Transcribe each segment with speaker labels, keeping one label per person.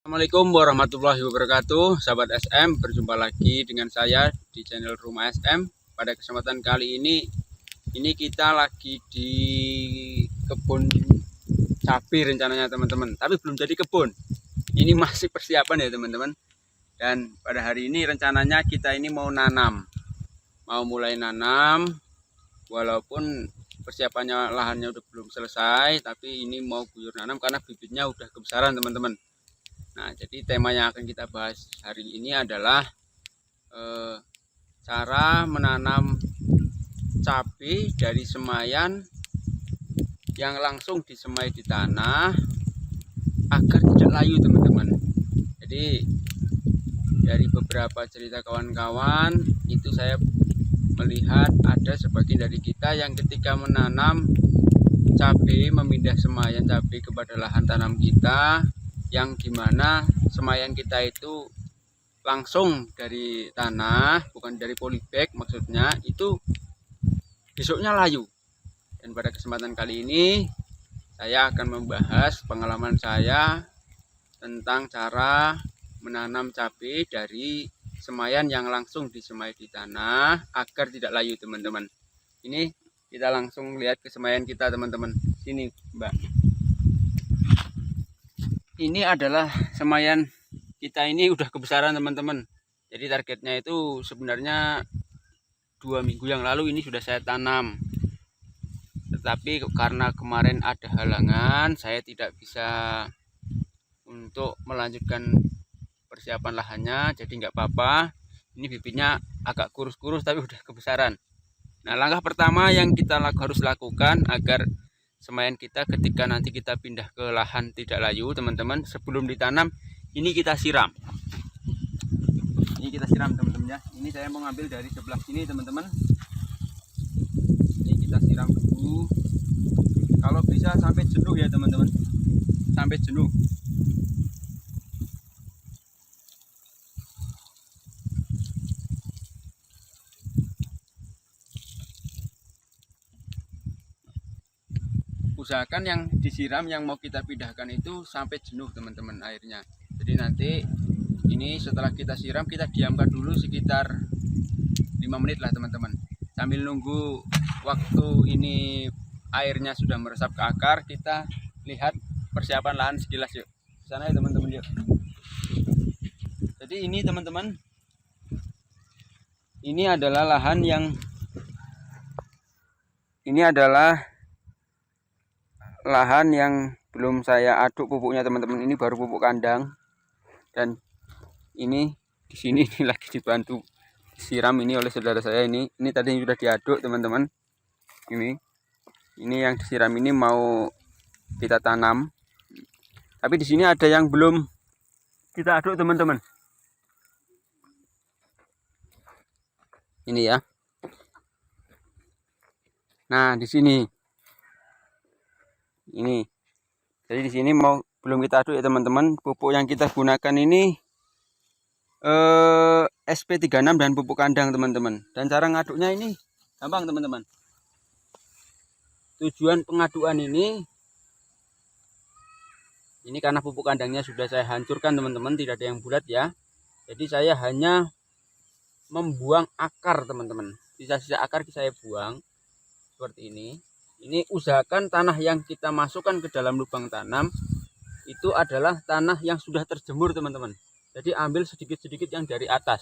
Speaker 1: Assalamualaikum warahmatullahi wabarakatuh, sahabat SM. Berjumpa lagi dengan saya di channel Rumah SM. Pada kesempatan kali ini kita lagi di kebun cabai rencananya teman-teman. Tapi belum jadi kebun. Ini masih persiapan ya teman-teman. Dan pada hari ini rencananya kita ini mau mulai nanam. Walaupun persiapannya lahannya udah belum selesai, tapi ini mau guyur nanam karena bibitnya udah kebesaran teman-teman. Nah, jadi tema yang akan kita bahas hari ini adalah cara menanam cabai dari semaian yang langsung disemai di tanah agar tidak layu teman-teman. Jadi dari beberapa cerita kawan-kawan itu saya melihat ada sebagian dari kita yang ketika menanam cabai, memindah semaian cabai kepada lahan tanam kita, yang dimana semaian kita itu langsung dari tanah, bukan dari polybag, maksudnya itu besoknya layu. Dan pada kesempatan kali ini saya akan membahas pengalaman saya tentang cara menanam cabai dari semaian yang langsung disemai di tanah agar tidak layu teman-teman. Ini kita langsung lihat ke semaian kita teman-teman. Sini Mbak. Ini adalah semaian kita, ini udah kebesaran teman-teman. Jadi targetnya itu sebenarnya 2 minggu yang lalu ini sudah saya tanam. Tetapi karena kemarin ada halangan, saya tidak bisa untuk melanjutkan persiapan lahannya. Jadi nggak apa-apa. Ini bibitnya agak kurus-kurus tapi udah kebesaran. Nah, langkah pertama yang kita harus lakukan agar semaian kita ketika nanti kita pindah ke lahan tidak layu teman-teman, sebelum ditanam ini kita siram. Ini kita siram teman-teman ya. Ini saya mau ngambil dari sebelah sini teman-teman. Ini kita siram dulu. Kalau bisa sampai jenuh ya teman-teman. Sampai jenuh. Usahakan yang disiram, yang mau kita pindahkan itu sampai jenuh teman-teman airnya. Jadi nanti ini setelah kita siram, kita diamkan dulu sekitar 5 menit lah teman-teman. Sambil nunggu waktu ini airnya sudah meresap ke akar, kita lihat persiapan lahan sekilas yuk. Sana ya teman-teman yuk. Jadi ini teman-teman, ini adalah lahan yang belum saya aduk pupuknya teman-teman. Ini baru pupuk kandang. Dan ini di sini ini lagi dibantu siram ini oleh saudara saya. Ini tadi sudah diaduk teman-teman. Ini yang disiram ini mau kita tanam. Tapi di sini ada yang belum kita aduk teman-teman. Ini ya. Nah, di sini. Ini. Jadi di sini belum kita aduk ya teman-teman. Pupuk yang kita gunakan ini SP36 dan pupuk kandang teman-teman. Dan cara ngaduknya ini gampang teman-teman. Tujuan pengadukan ini karena pupuk kandangnya sudah saya hancurkan teman-teman, tidak ada yang bulat ya. Jadi saya hanya membuang akar teman-teman. Sisa-sisa akar saya buang seperti ini. Ini usahakan tanah yang kita masukkan ke dalam lubang tanam itu adalah tanah yang sudah terjemur teman-teman. Jadi ambil sedikit-sedikit yang dari atas.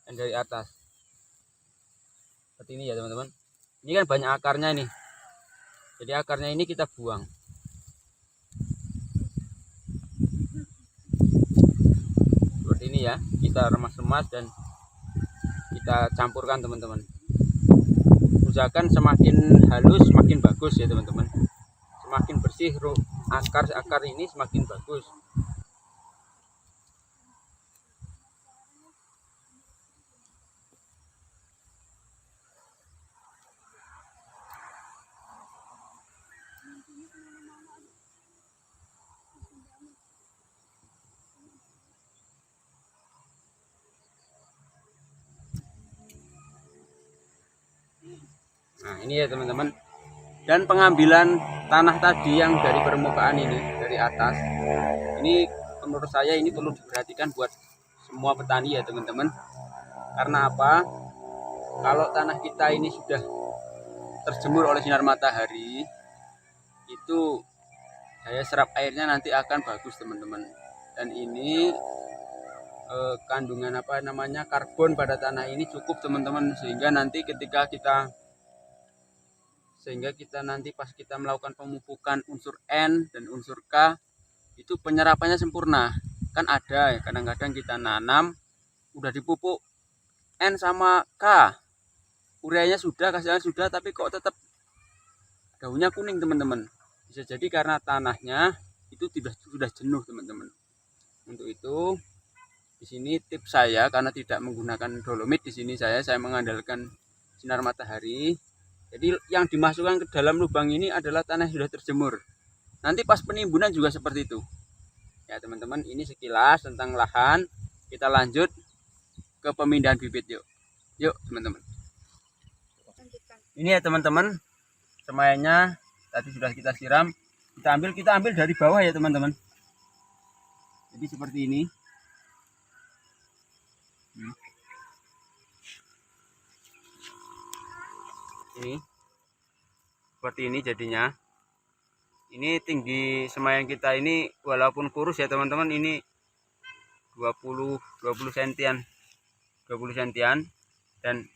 Speaker 1: Yang dari atas. Seperti ini ya teman-teman. Ini kan banyak akarnya ini. Jadi akarnya ini kita buang. Seperti ini ya. Kita remas-remas dan kita campurkan teman-teman. Usahakan semakin halus semakin bagus ya teman-teman. Semakin bersih akar ini semakin bagus. Nah, ini ya teman-teman. Dan pengambilan tanah tadi yang dari permukaan ini, dari atas. Ini menurut saya ini perlu diperhatikan buat semua petani ya teman-teman. Karena apa? Kalau tanah kita ini sudah terjemur oleh sinar matahari, itu daya serap airnya nanti akan bagus teman-teman. Dan ini kandungan karbon pada tanah ini cukup teman-teman, sehingga nanti pas kita melakukan pemupukan unsur N dan unsur K itu penyerapannya sempurna. Kan ada ya kadang-kadang kita nanam udah dipupuk N sama K, ureanya sudah, kasihan sudah, tapi kok tetap daunnya kuning teman-teman. Bisa jadi karena tanahnya itu sudah jenuh teman-teman. Untuk itu di sini tips saya, karena tidak menggunakan dolomit, di sini saya mengandalkan sinar matahari. Jadi yang dimasukkan ke dalam lubang ini adalah tanah yang sudah terjemur. Nanti pas penimbunan juga seperti itu. Ya teman-teman, ini sekilas tentang lahan. Kita lanjut ke pemindahan bibit yuk. Yuk teman-teman. Ini ya teman-teman, semaiannya tadi sudah kita siram. Kita ambil dari bawah ya teman-teman. Jadi seperti ini. Ini seperti ini jadinya. Ini tinggi semaian kita ini walaupun kurus ya teman-teman, ini 20 sentian 20 sentian, dan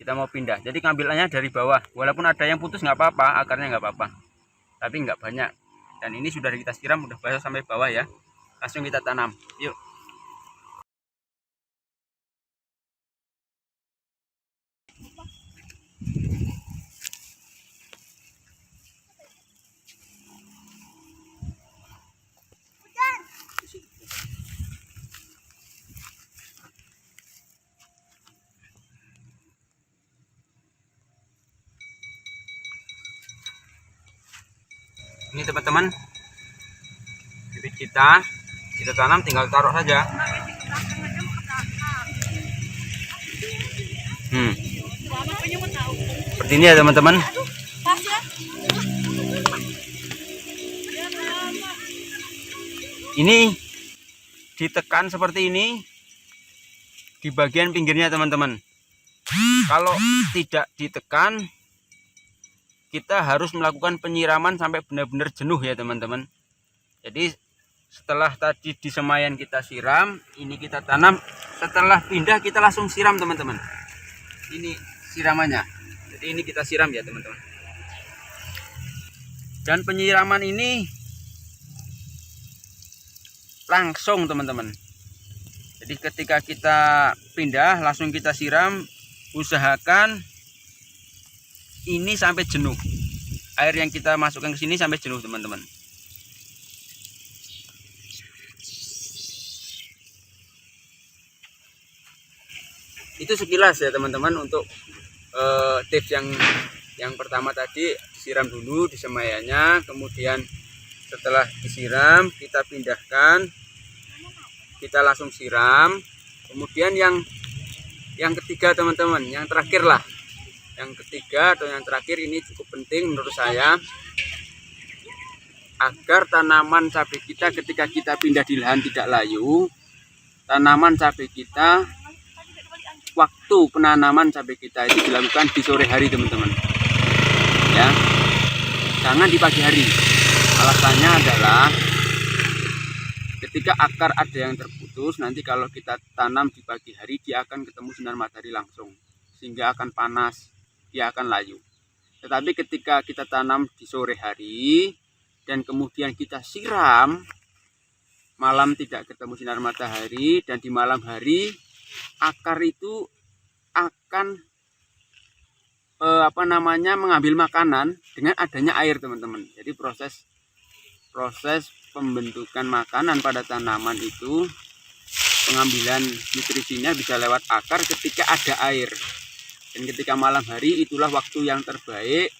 Speaker 1: kita mau pindah. Jadi ngambilannya dari bawah, walaupun ada yang putus nggak apa-apa, akarnya nggak apa-apa, tapi nggak banyak. Dan ini sudah kita siram, udah basah sampai bawah ya. Langsung kita tanam yuk. Ini teman-teman, bibit kita tanam, tinggal taruh saja. Seperti ini ya teman-teman. Ini ditekan seperti ini di bagian pinggirnya teman-teman. Kalau tidak ditekan, kita harus melakukan penyiraman sampai benar-benar jenuh ya teman-teman. Jadi setelah tadi di semaian kita siram, ini kita tanam. Setelah pindah kita langsung siram teman-teman. Ini siramannya. Jadi ini kita siram ya teman-teman. Dan penyiraman ini langsung teman-teman. Jadi ketika kita pindah langsung kita siram. Usahakan ini sampai jenuh, air yang kita masukkan ke sini sampai jenuh teman-teman. Itu sekilas ya teman-teman untuk tips yang pertama tadi. Siram dulu di semaiannya, kemudian setelah disiram kita pindahkan, kita langsung siram. Kemudian yang ketiga teman-teman, yang terakhir lah. Yang ketiga atau yang terakhir ini cukup penting menurut saya, agar tanaman cabai kita ketika kita pindah di lahan tidak layu, tanaman cabai kita, waktu penanaman cabai kita itu dilakukan di sore hari teman-teman ya, jangan di pagi hari. Alasannya adalah ketika akar ada yang terputus, nanti kalau kita tanam di pagi hari dia akan ketemu sinar matahari langsung, sehingga akan panas, dia akan layu. Tetapi ketika kita tanam di sore hari dan kemudian kita siram, malam tidak ketemu sinar matahari, dan di malam hari akar itu akan mengambil makanan dengan adanya air teman-teman. Jadi proses pembentukan makanan pada tanaman itu, pengambilan nutrisinya bisa lewat akar ketika ada air. Dan ketika malam hari itulah waktu yang terbaik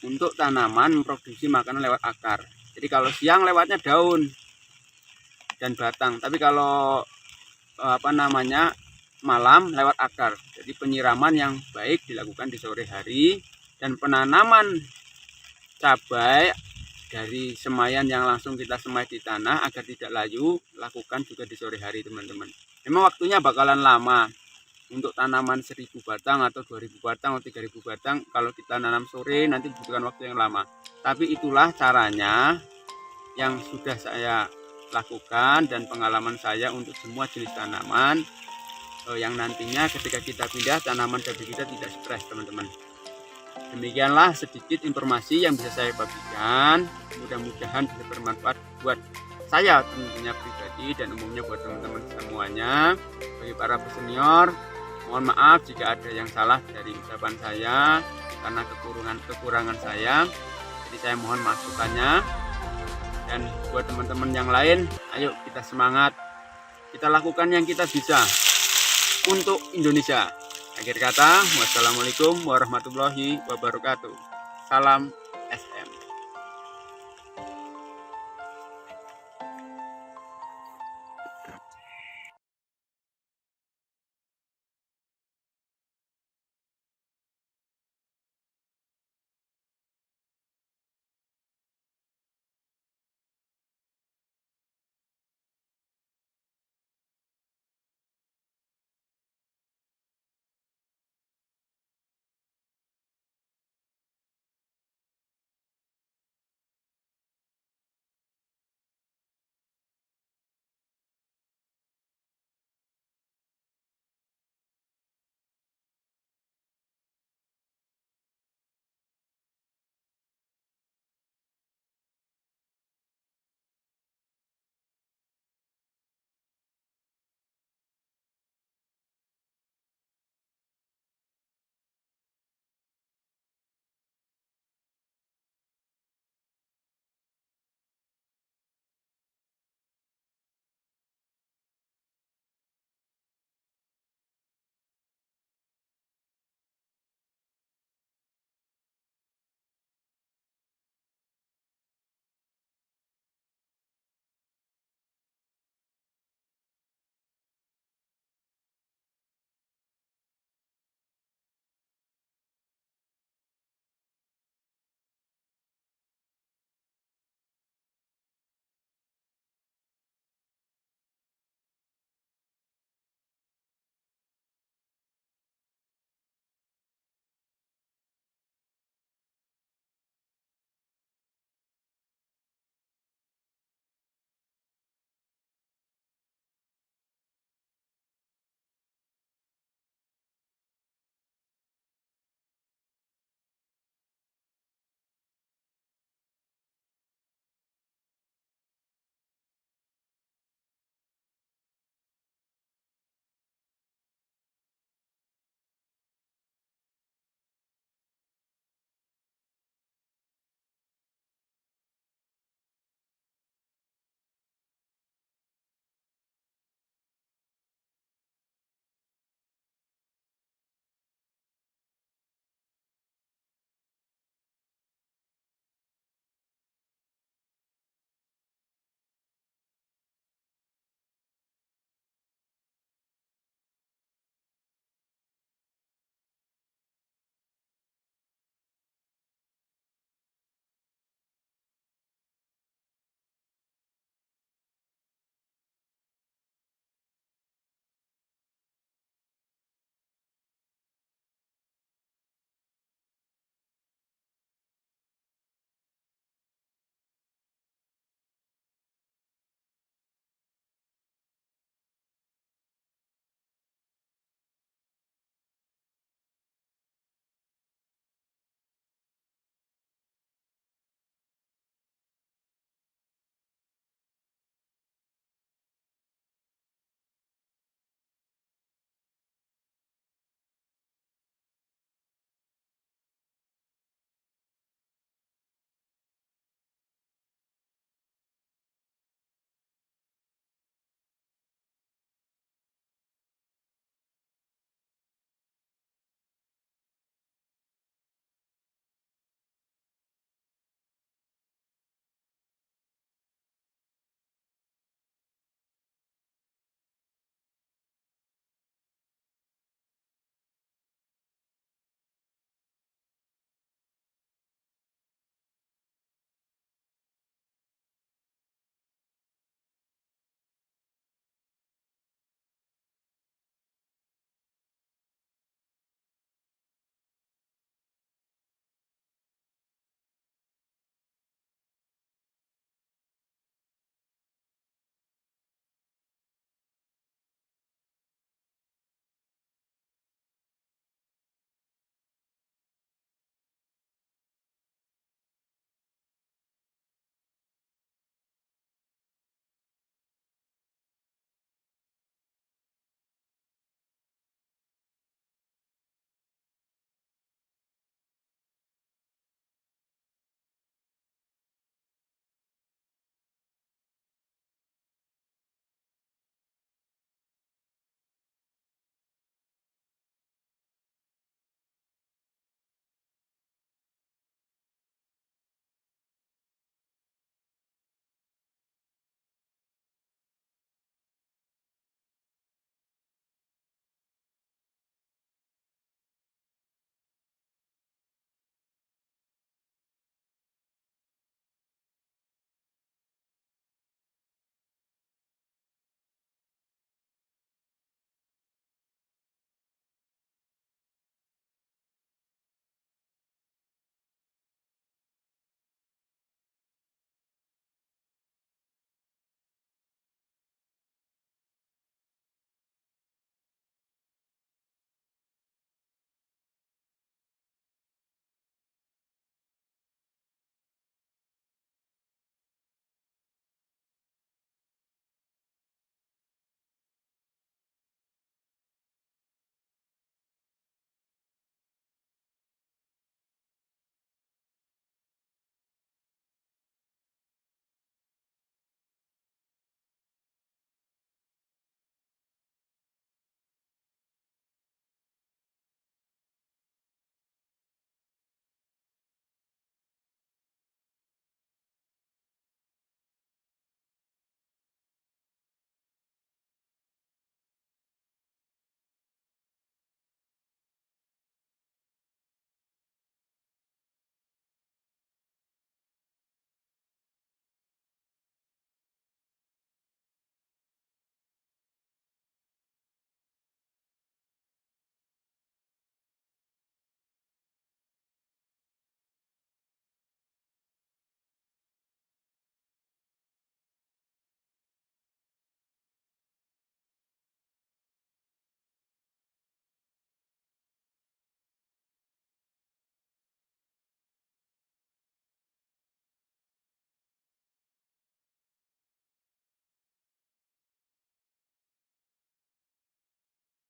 Speaker 1: untuk tanaman memproduksi makanan lewat akar. Jadi kalau siang lewatnya daun dan batang, tapi kalau malam lewat akar. Jadi penyiraman yang baik dilakukan di sore hari, dan penanaman cabai dari semayan yang langsung kita semai di tanah agar tidak layu, lakukan juga di sore hari teman-teman. Memang waktunya bakalan lama untuk tanaman 1000 batang atau 2000 batang atau 3000 batang. Kalau kita nanam sore nanti butuhkan waktu yang lama, tapi itulah caranya yang sudah saya lakukan dan pengalaman saya untuk semua jenis tanaman yang nantinya ketika kita pindah tanaman cabai kita tidak stres teman-teman. Demikianlah sedikit informasi yang bisa saya bagikan, mudah-mudahan bisa bermanfaat buat saya tentunya pribadi dan umumnya buat teman-teman semuanya. Bagi para senior, mohon maaf jika ada yang salah dari ucapan saya karena kekurangan saya, jadi saya mohon masukannya. Dan buat teman-teman yang lain, ayo kita semangat, kita lakukan yang kita bisa untuk Indonesia. Akhir kata, wassalamualaikum warahmatullahi wabarakatuh. Salam